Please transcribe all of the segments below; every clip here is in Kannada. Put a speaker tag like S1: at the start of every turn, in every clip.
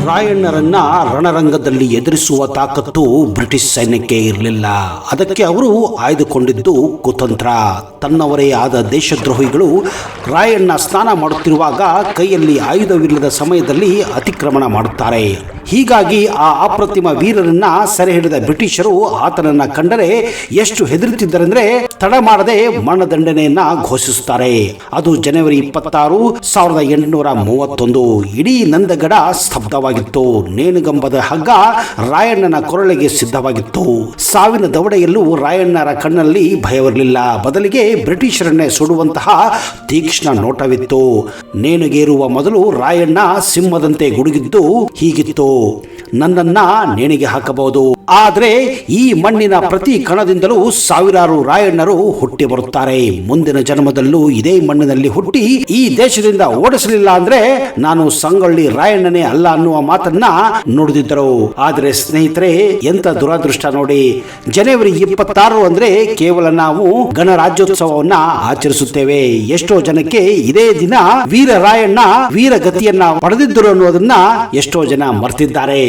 S1: ರಾಯಣ್ಣರನ್ನ ರಣರಂಗದಲ್ಲಿ ಎದುರಿಸುವ ತಾಕತ್ತು ಬ್ರಿಟಿಷ್ ಸೈನ್ಯಕ್ಕೆ ಇರಲಿಲ್ಲ. ಅದಕ್ಕೆ ಅವರು ಆಯ್ದುಕೊಂಡಿದ್ದು ಕುತಂತ್ರ. ತನ್ನವರೇ ಆದ ದೇಶದ್ರೋಹಿಗಳು ರಾಯಣ್ಣ ಸ್ನಾನ ಮಾಡುತ್ತಿರುವಾಗ ಕೈಯಲ್ಲಿ ಆಯುಧವಿಲ್ಲದ ಸಮಯದಲ್ಲಿ ಅತಿಕ್ರಮಣ ಮಾಡುತ್ತಾರೆ. ಹೀಗಾಗಿ ಆ ಅಪ್ರತಿಮ ವೀರರನ್ನ ಸೆರೆ ಹಿಡಿದ ಬ್ರಿಟಿಷರು ಆತನನ್ನ ಕಂಡರೆ ಎಷ್ಟು ಹೆದರುತ್ತಿದ್ದರೆಂದ್ರೆ ತಡ ಮಾಡದೆ ಮರಣದಂಡನೆಯನ್ನ ಘೋಷಿಸುತ್ತಾರೆ. ಅದು ಜನವರಿ 26, 1831. ಇಡೀ ನಂದಗಡ ಸ್ತಬ್ಧವಾಗಿತ್ತು. ನೇಣುಗಂಬದ ಹಗ್ಗ ರಾಯಣ್ಣನ ಕೊರಳಿಗೆ ಸಿದ್ಧವಾಗಿತ್ತು. ಸಾವಿನ ದವಡೆಯಲ್ಲೂ ರಾಯಣ್ಣರ ಕಣ್ಣಲ್ಲಿ ಭಯವಿರಲಿಲ್ಲ. ಬದಲಿಗೆ ಬ್ರಿಟಿಷರನ್ನೇ ಸುಡುವಂತಹ ತೀಕ್ಷ್ಣ ನೋಟವಿತ್ತು. ನೇಣಿಗೇರುವ ಮೊದಲು ರಾಯಣ್ಣ ಸಿಂಹದಂತೆ ಗುಡುಗಿದ್ದು ಹೀಗಿತ್ತು: ನನ್ನನ್ನ ನೇಣಿಗೆ ಹಾಕಬಹುದು, ಆದರೆ ಈ ಮಣ್ಣಿನ ಪ್ರತಿ ಕಣದಿಂದಲೂ ಸಾವಿರಾರು ರಾಯಣ್ಣರು ಹುಟ್ಟಿ ಬರುತ್ತಾರೆ. ಮುಂದಿನ ಜನ್ಮದಲ್ಲೂ ಇದೇ ಮಣ್ಣಿನಲ್ಲಿ ಹುಟ್ಟಿ ಈ ದೇಶದಿಂದ ಓಡಿಸಲಿಲ್ಲ ಅಂದ್ರೆ ನಾನು ಸಂಗೊಳ್ಳಿ ರಾಯಣ್ಣನೇ ಅಲ್ಲ ಅನ್ನುವ ಮಾತನ್ನ ನುಡಿದಿದ್ದರು. ಆದರೆ ಸ್ನೇಹಿತರೆ, ಎಂತ ದುರಾದೃಷ್ಟ ನೋಡಿ. ಜನವರಿ 26 ಅಂದ್ರೆ ಕೇವಲ ನಾವು ಗಣರಾಜ್ಯೋತ್ಸವವನ್ನ ಆಚರಿಸುತ್ತೇವೆ. ಎಷ್ಟೋ ಜನಕ್ಕೆ ಇದೇ ದಿನ ವೀರ ರಾಯಣ್ಣ ವೀರಗತಿಯನ್ನ ಪಡೆದಿದ್ದರು ಅನ್ನೋದನ್ನ ಎಷ್ಟೋ ಜನ ಮರ್ತಿದ್ದಾರೆ.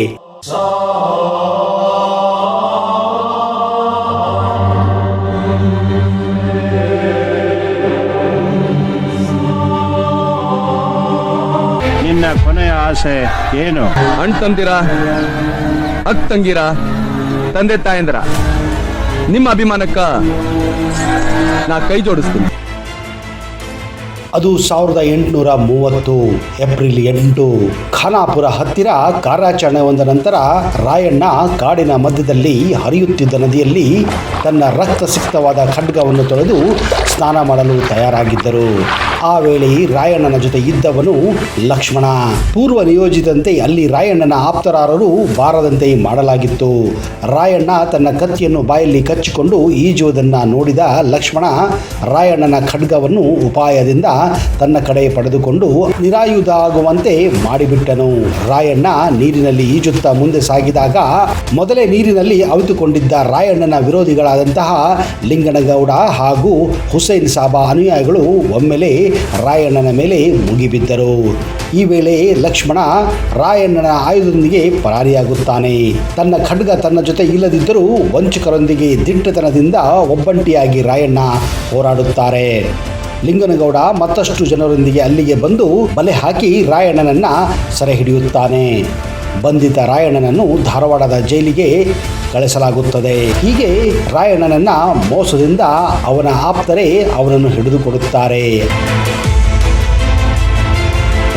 S2: ನಿನ್ನ ಕೊನೆಯ ಆಸೆ ಏನು?
S3: ಅಣ್ತಂದಿರ, ಅಕ್ಕಂಗಿರ, ತಂದೆ ತಾಯಂದಿರ, ನಿಮ್ಮ ಅಭಿಮಾನಕ್ಕ ನಾ ಕೈ ಜೋಡಿಸ್ತೀನಿ.
S1: ಅದು 1830 ಏಪ್ರಿಲ್ 8. ಖಾನಾಪುರ ಹತ್ತಿರ ಕಾರ್ಯಾಚರಣೆ ಒಂದ ನಂತರ ರಾಯಣ್ಣ ಕಾಡಿನ ಮಧ್ಯದಲ್ಲಿ ಹರಿಯುತ್ತಿದ್ದ ನದಿಯಲ್ಲಿ ತನ್ನ ರಕ್ತಸಿಕ್ತವಾದ ಖಡ್ಗವನ್ನು ತೊಳೆದು ಸ್ನಾನ ಮಾಡಲು ತಯಾರಾಗಿದ್ದರು. ಆ ವೇಳೆ ರಾಯಣ್ಣನ ಜೊತೆ ಇದ್ದವನು ಲಕ್ಷ್ಮಣ. ಪೂರ್ವ ನಿಯೋಜಿತಂತೆ ಅಲ್ಲಿ ರಾಯಣ್ಣನ ಆಪ್ತರಾರರು ಬಾರದಂತೆ ಮಾಡಲಾಗಿತ್ತು. ರಾಯಣ್ಣ ತನ್ನ ಕತ್ತಿಯನ್ನು ಬಾಯಲ್ಲಿ ಕಚ್ಚಿಕೊಂಡು ಈಜುವುದನ್ನ ನೋಡಿದ ಲಕ್ಷ್ಮಣ ರಾಯಣ್ಣನ ಖಡ್ಗವನ್ನು ಉಪಾಯದಿಂದ ತನ್ನ ಕಡೆ ಪಡೆದುಕೊಂಡು ನಿರಾಯುಧ ಆಗುವಂತೆ ಮಾಡಿಬಿಟ್ಟನು. ರಾಯಣ್ಣ ನೀರಿನಲ್ಲಿ ಈಜುತ್ತಾ ಮುಂದೆ ಸಾಗಿದಾಗ ಮೊದಲೇ ನೀರಿನಲ್ಲಿ ಅವಿತುಕೊಂಡಿದ್ದ ರಾಯಣ್ಣನ ವಿರೋಧಿಗಳಾದಂತಹ ಲಿಂಗನಗೌಡ ಹಾಗೂ ಹುಸೇನ್ ಸಾಬಾ ಅನುಯಾಯಿಗಳು ಒಮ್ಮೆಲೆ ರಾಯಣ್ಣನ ಮೇಲೆ ಮುಗಿಬಿದ್ದರು. ಈ ವೇಳೆ ಲಕ್ಷ್ಮಣ ರಾಯಣ್ಣನ ಆಯುಧದೊಂದಿಗೆ ಪರಾರಿಯಾಗುತ್ತಾನೆ. ತನ್ನ ಖಡ್ಗ ತನ್ನ ಜೊತೆ ಇಲ್ಲದಿದ್ದರೂ ವಂಚಕರೊಂದಿಗೆ ದಿಟ್ಟತನದಿಂದ ಒಬ್ಬಂಟಿಯಾಗಿ ರಾಯಣ್ಣ ಹೋರಾಡುತ್ತಾರೆ. ಲಿಂಗನಗೌಡ ಮತ್ತಷ್ಟು ಜನರೊಂದಿಗೆ ಅಲ್ಲಿಗೆ ಬಂದು ಬಲೆ ಹಾಕಿ ರಾಯಣ್ಣನನ್ನ ಸೆರೆ ಹಿಡಿಯುತ್ತಾನೆ. ಬಂಧಿತ ರಾಯಣ್ಣನನ್ನು ಧಾರವಾಡದ ಜೈಲಿಗೆ ಕಳಿಸಲಾಗುತ್ತದೆ. ಹೀಗೆ ರಾಯಣ್ಣನನ್ನ ಮೋಸದಿಂದ ಅವನ ಆಪ್ತರೇ ಅವನನ್ನು ಹಿಡಿದುಕೊಡುತ್ತಾರೆ.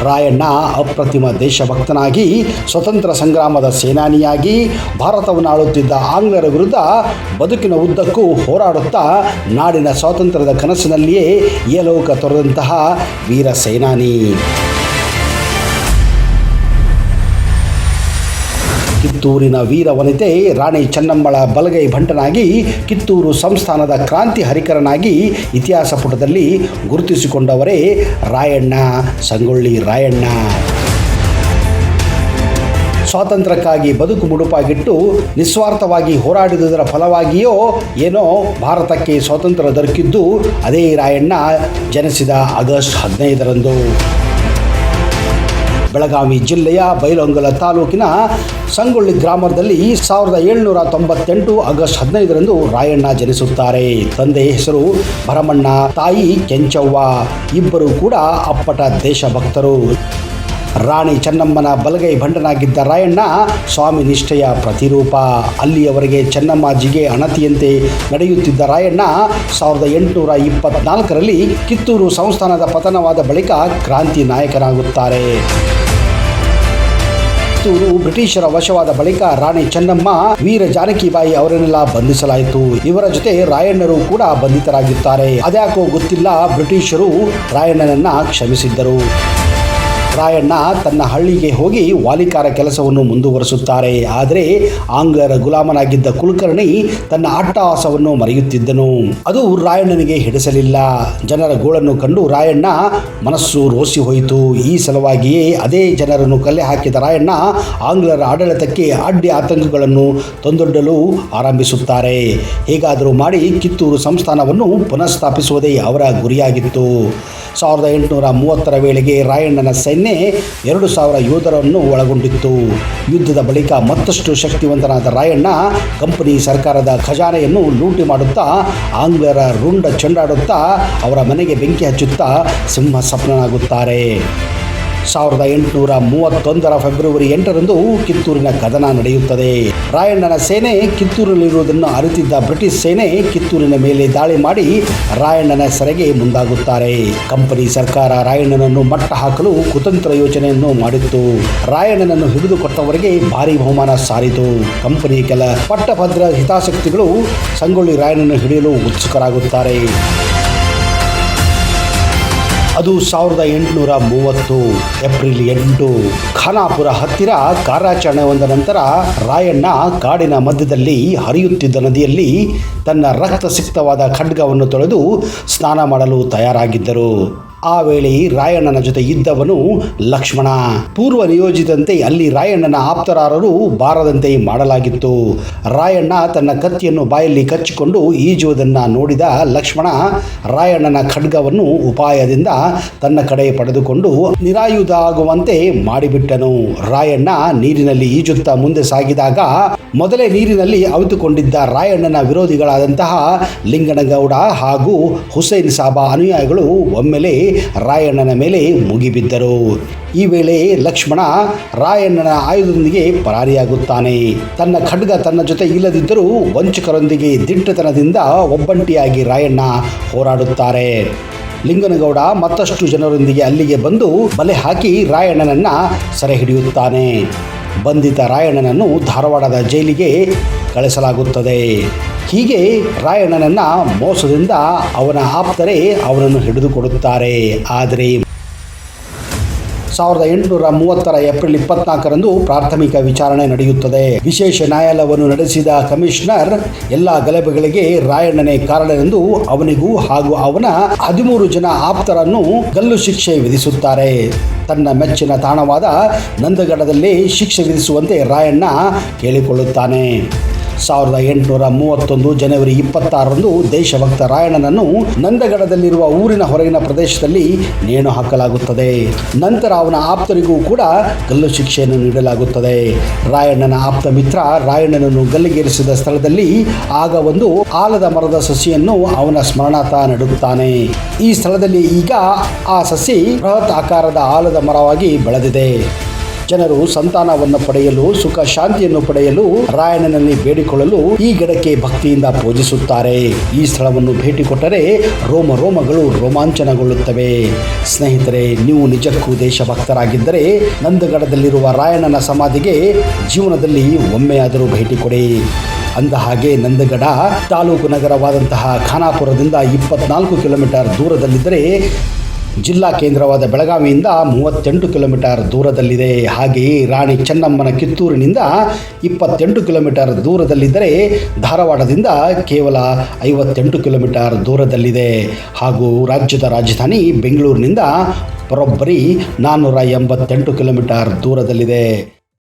S1: ರಾಯಣ್ಣ ಅಪ್ರತಿಮ ದೇಶಭಕ್ತನಾಗಿ ಸ್ವತಂತ್ರ ಸಂಗ್ರಾಮದ ಸೇನಾನಿಯಾಗಿ ಭಾರತವನ್ನು ಆಳುತ್ತಿದ್ದ ಆಂಗ್ಲರ ವಿರುದ್ಧ ಬದುಕಿನ ಉದ್ದಕ್ಕೂ ಹೋರಾಡುತ್ತಾ ನಾಡಿನ ಸ್ವಾತಂತ್ರ್ಯದ ಕನಸಿನಲ್ಲಿಯೇ ಏಲೋಕ ತೊರೆದಂತಹ ವೀರ ಸೇನಾನಿ. ಕಿತ್ತೂರಿನ ವೀರ ವನಿತೆ ರಾಣಿ ಚೆನ್ನಮ್ಮಳ ಬಲಗೈ ಭಂಟನಾಗಿ ಕಿತ್ತೂರು ಸಂಸ್ಥಾನದ ಕ್ರಾಂತಿ ಹರಿಕರನಾಗಿ ಇತಿಹಾಸ ಪುಟದಲ್ಲಿ ಗುರುತಿಸಿಕೊಂಡವರೇ ರಾಯಣ್ಣ, ಸಂಗೊಳ್ಳಿ ರಾಯಣ್ಣ. ಸ್ವಾತಂತ್ರ್ಯಕ್ಕಾಗಿ ಬದುಕು ಮುಡುಪಾಗಿಟ್ಟು ನಿಸ್ವಾರ್ಥವಾಗಿ ಹೋರಾಡಿದುದರ ಫಲವಾಗಿಯೋ ಏನೋ ಭಾರತಕ್ಕೆ ಸ್ವಾತಂತ್ರ್ಯ ದೊರಕಿದ್ದು ಅದೇ ರಾಯಣ್ಣ ಜನಿಸಿದ ಆಗಸ್ಟ್ 15ರಂದು. ಬೆಳಗಾವಿ ಜಿಲ್ಲೆಯ ಬೈಲಹೊಂಗಲ ತಾಲೂಕಿನ ಸಂಗೊಳ್ಳಿ ಗ್ರಾಮದಲ್ಲಿ 1798 ಆಗಸ್ಟ್ 15ರಂದು ರಾಯಣ್ಣ ಜನಿಸುತ್ತಾರೆ. ತಂದೆ ಹೆಸರು ಭರಮಣ್ಣ, ತಾಯಿ ಕೆಂಚವ್ವ. ಇಬ್ಬರು ಕೂಡ ಅಪ್ಪಟ ದೇಶಭಕ್ತರು. ರಾಣಿ ಚೆನ್ನಮ್ಮನ ಬಲಗೈ ಭಂಡನಾಗಿದ್ದ ರಾಯಣ್ಣ ಸ್ವಾಮಿ ನಿಷ್ಠೆಯ ಪ್ರತಿರೂಪ. ಅಲ್ಲಿಯವರೆಗೆ ಚೆನ್ನಮ್ಮಾಜಿಗೆ ಅಣತಿಯಂತೆ ನಡೆಯುತ್ತಿದ್ದ ರಾಯಣ್ಣ 1824ರಲ್ಲಿ ಕಿತ್ತೂರು ಸಂಸ್ಥಾನದ ಪತನವಾದ ಬಳಿಕ ಕ್ರಾಂತಿ ನಾಯಕನಾಗುತ್ತಾರೆ. ಕಿತ್ತೂರು ಬ್ರಿಟಿಷರ ವಶವಾದ ಬಳಿಕ ರಾಣಿ ಚೆನ್ನಮ್ಮ, ವೀರ ಜಾನಕಿಬಾಯಿ ಅವರನ್ನೆಲ್ಲ ಬಂಧಿಸಲಾಯಿತು. ಇವರ ಜೊತೆ ರಾಯಣ್ಣರು ಕೂಡ ಬಂಧಿತರಾಗಿದ್ದಾರೆ. ಅದ್ಯಾಕೋ ಗೊತ್ತಿಲ್ಲ, ಬ್ರಿಟಿಷರು ರಾಯಣ್ಣನನ್ನ ಕ್ಷಮಿಸಿದ್ದರು. ರಾಯಣ್ಣ ತನ್ನ ಹಳ್ಳಿಗೆ ಹೋಗಿ ವಾಲಿಕಾರ ಕೆಲಸವನ್ನು ಮುಂದುವರಿಸುತ್ತಾರೆ. ಆದರೆ ಆಂಗ್ಲರ ಗುಲಾಮನಾಗಿದ್ದ ಕುಲಕರ್ಣಿ ತನ್ನ ಅಟ್ಟಹಾಸವನ್ನು ಮರೆಯುತ್ತಿದ್ದನು. ಅದು ರಾಯಣ್ಣನಿಗೆ ಹಿಡಿಸಲಿಲ್ಲ. ಜನರ ಗೋಳನ್ನು ಕಂಡು ರಾಯಣ್ಣ ಮನಸ್ಸು ರೋಸಿ ಹೋಯಿತು. ಈ ಸಲುವಾಗಿಯೇ ಅದೇ ಜನರನ್ನು ಕಲೆ ಹಾಕಿದ ರಾಯಣ್ಣ ಆಂಗ್ಲರ ಆಡಳಿತಕ್ಕೆ ಅಡ್ಡಿ ಆತಂಕಗಳನ್ನು ತಂದೊಡ್ಡಲು ಆರಂಭಿಸುತ್ತಾರೆ. ಹೇಗಾದರೂ ಮಾಡಿ ಕಿತ್ತೂರು ಸಂಸ್ಥಾನವನ್ನು ಪುನಃಸ್ಥಾಪಿಸುವುದೇ ಅವರ ಗುರಿಯಾಗಿತ್ತು. 1830 ವೇಳೆಗೆ ರಾಯಣ್ಣನ ಸೈನ್ಯ 2000 ಯೋಧರನ್ನು ಒಳಗೊಂಡಿತ್ತು. ಯುದ್ಧದ ಬಳಿಕ ಮತ್ತಷ್ಟು ಶಕ್ತಿವಂತನಾದ ರಾಯಣ್ಣ ಕಂಪನಿ ಸರ್ಕಾರದ ಖಜಾನೆಯನ್ನು ಲೂಟಿ ಮಾಡುತ್ತಾ, ಆಂಗ್ಲರ ರುಂಡ ಚೆಂಡಾಡುತ್ತಾ, ಅವರ ಮನೆಗೆ ಬೆಂಕಿ ಹಚ್ಚುತ್ತಾ ಸಿಂಹಸಪ್ನನಾಗುತ್ತಾರೆ. 1831 ಫೆಬ್ರವರಿ 8ರಂದು ಕಿತ್ತೂರಿನ ಕದನ ನಡೆಯುತ್ತದೆ. ರಾಯಣ್ಣನ ಸೇನೆ ಕಿತ್ತೂರಿನಲ್ಲಿರುವುದನ್ನು ಅರಿತಿದ್ದ ಬ್ರಿಟಿಷ್ ಸೇನೆ ಕಿತ್ತೂರಿನ ಮೇಲೆ ದಾಳಿ ಮಾಡಿ ರಾಯಣ್ಣನ ಸೆರೆಗೆ ಮುಂದಾಗುತ್ತಾರೆ. ಕಂಪನಿ ಸರ್ಕಾರ ರಾಯಣ್ಣನನ್ನು ಮಟ್ಟ ಹಾಕಲು ಕುತಂತ್ರ ಯೋಚನೆಯನ್ನು ಮಾಡಿತ್ತು. ರಾಯಣ್ಣನನ್ನು ಹಿಡಿದುಕೊಟ್ಟವರಿಗೆ ಭಾರಿ ಬಹುಮಾನ ಸಾರಿತು. ಕಂಪನಿ ಕೆಲ ಪಟ್ಟಭದ್ರ ಹಿತಾಸಕ್ತಿಗಳು ಸಂಗೊಳ್ಳಿ ರಾಯಣ್ಣನನ್ನು ಹಿಡಿಯಲು ಉತ್ಸುಕರಾಗುತ್ತಾರೆ. ಅದು 1830 ಏಪ್ರಿಲ್ 8. ಖಾನಾಪುರ ಹತ್ತಿರ ಕಾರ್ಯಾಚರಣೆ ಒಂದ ನಂತರ ರಾಯಣ್ಣ ಕಾಡಿನ ಮಧ್ಯದಲ್ಲಿ ಹರಿಯುತ್ತಿದ್ದ ನದಿಯಲ್ಲಿ ತನ್ನ ರಕ್ತಸಿಕ್ತವಾದ ಖಡ್ಗವನ್ನು ತೊಳೆದು ಸ್ನಾನ ಮಾಡಲು ತಯಾರಾಗಿದ್ದರು. ಆ ವೇಳೆ ರಾಯಣ್ಣನ ಜೊತೆ ಇದ್ದವನು ಲಕ್ಷ್ಮಣ. ಪೂರ್ವ ನಿಯೋಜಿತಂತೆ ಅಲ್ಲಿ ರಾಯಣ್ಣನ ಆಪ್ತರಾರರು ಬಾರದಂತೆ ಮಾಡಲಾಗಿತ್ತು. ರಾಯಣ್ಣ ತನ್ನ ಕತ್ತಿಯನ್ನು ಬಾಯಲ್ಲಿ ಕಚ್ಚಿಕೊಂಡು ಈಜುವುದನ್ನು ನೋಡಿದ ಲಕ್ಷ್ಮಣ ರಾಯಣ್ಣನ ಖಡ್ಗವನ್ನು ಉಪಾಯದಿಂದ ತನ್ನ ಕಡೆ ಪಡೆದುಕೊಂಡು ನಿರಾಯುಧ ಆಗುವಂತೆ ಮಾಡಿಬಿಟ್ಟನು. ರಾಯಣ್ಣ ನೀರಿನಲ್ಲಿ ಈಜುತ್ತಾ ಮುಂದೆ ಸಾಗಿದಾಗ ಮೊದಲೇ ನೀರಿನಲ್ಲಿ ಅವಿತುಕೊಂಡಿದ್ದ ರಾಯಣ್ಣನ ವಿರೋಧಿಗಳಾದಂತಹ ಲಿಂಗನಗೌಡ ಹಾಗೂ ಹುಸೇನ್ ಸಾಬಾ ಅನುಯಾಯಿಗಳು ಒಮ್ಮೆಲೆ ರಾಯಣ್ಣನ ಮೇಲೆ ಮುಗಿಬಿದ್ದರು. ಈ ವೇಳೆ ಲಕ್ಷ್ಮಣ ರಾಯಣ್ಣನ ಆಯುಧದೊಂದಿಗೆ ಪರಾರಿಯಾಗುತ್ತಾನೆ. ತನ್ನ ಖಡ್ಗ ತನ್ನ ಜೊತೆ ಇಲ್ಲದಿದ್ದರೂ ವಂಚಕರೊಂದಿಗೆ ದಿಟ್ಟತನದಿಂದ ಒಬ್ಬಂಟಿಯಾಗಿ ರಾಯಣ್ಣ ಹೋರಾಡುತ್ತಾರೆ. ಲಿಂಗನಗೌಡ ಮತ್ತಷ್ಟು ಜನರೊಂದಿಗೆ ಅಲ್ಲಿಗೆ ಬಂದು ಬಲೆ ಹಾಕಿ ರಾಯಣ್ಣನನ್ನ ಸೆರೆ ಹಿಡಿಯುತ್ತಾನೆ. ಬಂಧಿತ ರಾಯಣ್ಣನನ್ನು ಧಾರವಾಡದ ಜೈಲಿಗೆ ಕಳಿಸಲಾಗುತ್ತದೆ. ಹೀಗೆ ರಾಯಣ್ಣನನ್ನ ಮೋಸದಿಂದ ಅವನ ಆಪ್ತರೇ ಅವನನ್ನು ಹಿಡಿದುಕೊಡುತ್ತಾರೆ. ಆದರೆ 1830 ಏಪ್ರಿಲ್ 24ರಂದು ಪ್ರಾಥಮಿಕ ವಿಚಾರಣೆ ನಡೆಯುತ್ತದೆ. ವಿಶೇಷ ನ್ಯಾಯಾಲಯವನ್ನು ನಡೆಸಿದ ಕಮಿಷನರ್ ಎಲ್ಲ ಗಲಭೆಗಳಿಗೆ ರಾಯಣ್ಣನೇ ಕಾರಣವೆಂದು ಅವನಿಗೂ ಹಾಗೂ ಅವನ 13 ಜನ ಆಪ್ತರನ್ನು ಗಲ್ಲು ಶಿಕ್ಷೆ ವಿಧಿಸುತ್ತಾರೆ. ತನ್ನ ಮೆಚ್ಚಿನ ತಾಣವಾದ ನಂದಗಡದಲ್ಲಿ ಶಿಕ್ಷೆ ವಿಧಿಸುವಂತೆ ರಾಯಣ್ಣ ಕೇಳಿಕೊಳ್ಳುತ್ತಾನೆ. 1831 ಜನವರಿ 26ರಂದು ದೇಶಭಕ್ತ ರಾಯಣ್ಣನನ್ನು ನಂದಗಡದಲ್ಲಿರುವ ಊರಿನ ಹೊರಗಿನ ಪ್ರದೇಶದಲ್ಲಿ ನೇಣು ಹಾಕಲಾಗುತ್ತದೆ. ನಂತರ ಅವನ ಆಪ್ತರಿಗೂ ಕೂಡ ಗಲ್ಲು ಶಿಕ್ಷೆಯನ್ನು ನೀಡಲಾಗುತ್ತದೆ. ರಾಯಣ್ಣನ ಆಪ್ತ ಮಿತ್ರ ರಾಯಣ್ಣನನ್ನು ಗಲ್ಲಿಗೇರಿಸಿದ ಸ್ಥಳದಲ್ಲಿ ಆಗ ಒಂದು ಆಲದ ಮರದ ಸಸಿಯನ್ನು ಅವನ ಸ್ಮರಣಾರ್ಥ ನೆಡುತ್ತಾನೆ. ಈ ಸ್ಥಳದಲ್ಲಿ ಈಗ ಆ ಸಸಿ ಬೃಹತ್ ಆಕಾರದ ಆಲದ ಮರವಾಗಿ ಬೆಳೆದಿದೆ. ಜನರು ಸಂತಾನವನ್ನು ಪಡೆಯಲು, ಸುಖ ಶಾಂತಿಯನ್ನು ಪಡೆಯಲು ರಾಯಣ್ಣನಲ್ಲಿ ಬೇಡಿಕೊಳ್ಳಲು ಈ ಗಿಡಕ್ಕೆ ಭಕ್ತಿಯಿಂದ ಪೂಜಿಸುತ್ತಾರೆ. ಈ ಸ್ಥಳವನ್ನು ಭೇಟಿ ಕೊಟ್ಟರೆ ರೋಮಗಳು ರೋಮಾಂಚನಗೊಳ್ಳುತ್ತವೆ. ಸ್ನೇಹಿತರೆ, ನೀವು ನಿಜಕ್ಕೂ ದೇಶಭಕ್ತರಾಗಿದ್ದರೆ ನಂದಗಡದಲ್ಲಿರುವ ರಾಯಣ್ಣನ ಸಮಾಧಿಗೆ ಜೀವನದಲ್ಲಿ ಒಮ್ಮೆಯಾದರೂ ಭೇಟಿ ಕೊಡಿ. ಅಂದ ಹಾಗೆ ನಂದಗಡ ತಾಲೂಕು ನಗರವಾದಂತಹ ಖಾನಾಪುರದಿಂದ 24 ಕಿಲೋಮೀಟರ್ ದೂರದಲ್ಲಿದ್ದರೆ, ಜಿಲ್ಲಾ ಕೇಂದ್ರವಾದ ಬೆಳಗಾವಿಯಿಂದ 38 ಕಿಲೋಮೀಟರ್ ದೂರದಲ್ಲಿದೆ. ಹಾಗೆಯೇ ರಾಣಿ ಚೆನ್ನಮ್ಮನ ಕಿತ್ತೂರಿನಿಂದ 28 ಕಿಲೋಮೀಟರ್ ದೂರದಲ್ಲಿದ್ದರೆ, ಧಾರವಾಡದಿಂದ ಕೇವಲ 58 ಕಿಲೋಮೀಟರ್ ದೂರದಲ್ಲಿದೆ. ಹಾಗೂ ರಾಜ್ಯದ ರಾಜಧಾನಿ ಬೆಂಗಳೂರಿನಿಂದ ಬರೋಬ್ಬರಿ 488 ಕಿಲೋಮೀಟರ್ ದೂರದಲ್ಲಿದೆ.